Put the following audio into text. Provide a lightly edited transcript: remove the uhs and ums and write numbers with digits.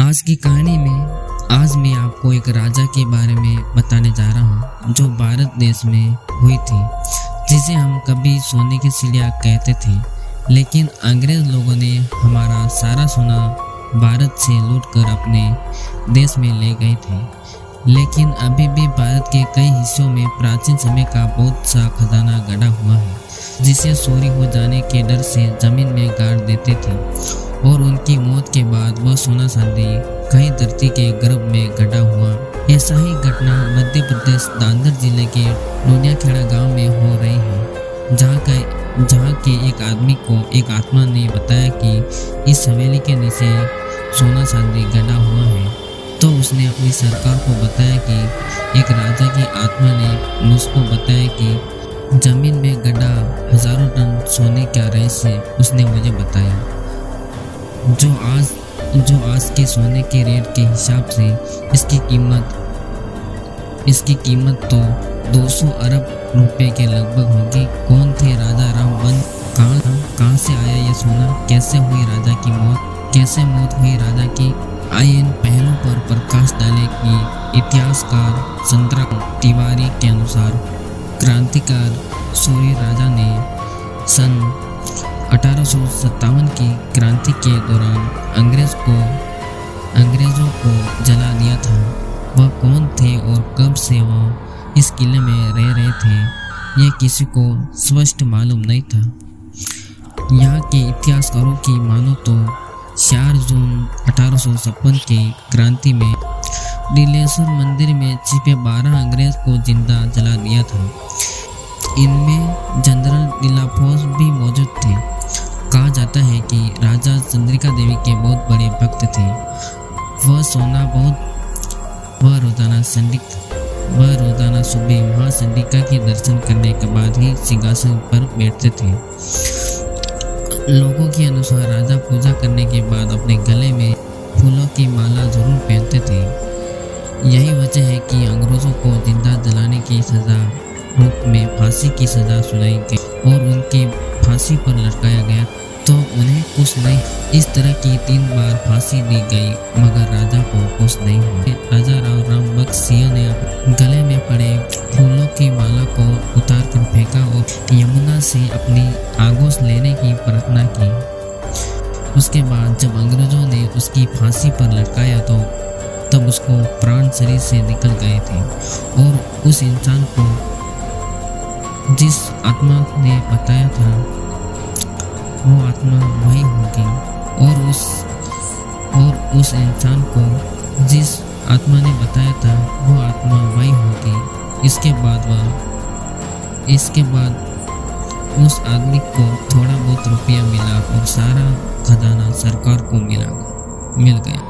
आज की कहानी में आज मैं आपको एक राजा के बारे में बताने जा रहा हूँ जो भारत देश में हुई थी, जिसे हम कभी सोने की चिड़िया कहते थे। लेकिन अंग्रेज लोगों ने हमारा सारा सोना भारत से लूटकर अपने देश में ले गए थे। लेकिन अभी भी भारत के कई हिस्सों में प्राचीन समय का बहुत सा खजाना गड़ा हुआ है, जिसे चोरी हो जाने के डर से जमीन में गाड़ देते थे और उनकी मौत के बाद वह सोना चांदी कहीं धरती के गर्भ में गड़ा हुआ। ऐसा ही घटना मध्य प्रदेश दादर जिले के डोनियाखेड़ा गांव में हो रही है, जहां के एक आदमी को एक आत्मा ने बताया कि इस हवेली के नीचे सोना चांदी गड़ा हुआ है। तो उसने अपनी सरकार को बताया कि एक राजा की आत्मा ने मुझको बताया कि जमीन में गड़ा हजारों टन सोने का रहस्य उसने मुझे बताया, जो आज के सोने के रेट के हिसाब से इसकी कीमत तो 200 अरब रुपए के लगभग होगी। कौन थे राजा रामबन? कहाँ से आया यह सोना? कैसे हुई राजा की मौत? कैसे मौत हुई राजा की? आइए इन पहलुओं पर प्रकाश डालें कि इतिहासकार चंद्रा तिवारी के अनुसार क्रांतिकार सूर्य राजा ने सन 1857 की क्रांति के दौरान अंग्रेजों को जला दिया था। वह कौन थे और कब से वह इस किले में रह रहे थे, यह किसी को स्पष्ट मालूम नहीं था। यहाँ के इतिहासकारों की मानो तो 4 जून 1856 की क्रांति में नीलेश्वर मंदिर में छिपे 12 अंग्रेज को जिंदा जला दिया था। इनमें जनरल डिलाफोर्स भी मौजूद थे। कहा जाता है कि राजा चंद्रिका देवी के बहुत बड़े भक्त थे। वह रोजाना सुबह मां चंद्रिका के दर्शन करने के बाद ही सिंहासन पर बैठते थे। लोगों के अनुसार राजा पूजा करने के बाद अपने गले में फूलों की माला जरूर पहनते थे। यही वजह है कि अंग्रेजों को जिंदा जलाने की सजा रूप में फांसी की सजा सुनाई गई और उनके फांसी पर लटकाया गया। तो उन्हें कुछ नहीं, इस तरह की 3 बार फांसी दी गई, मगर राजा को कुछ नहीं हुआ। राजा रामबख्श सिंह ने गले में पड़े फूलों की माला को उतार कर फेंका और यमुना से अपनी आगोश लेने की प्रार्थना की। उसके बाद जब अंग्रेजों ने उसकी फांसी पर लटकाया तो तब उसको प्राण शरीर से निकल गए थे और उस इंसान को जिस आत्मा ने बताया था वो आत्मा वही होगी और उस इंसान को जिस आत्मा ने बताया था वो आत्मा वही होगी। इसके बाद उस आदमी को थोड़ा बहुत रुपया मिला और सारा खजाना सरकार को मिल गया।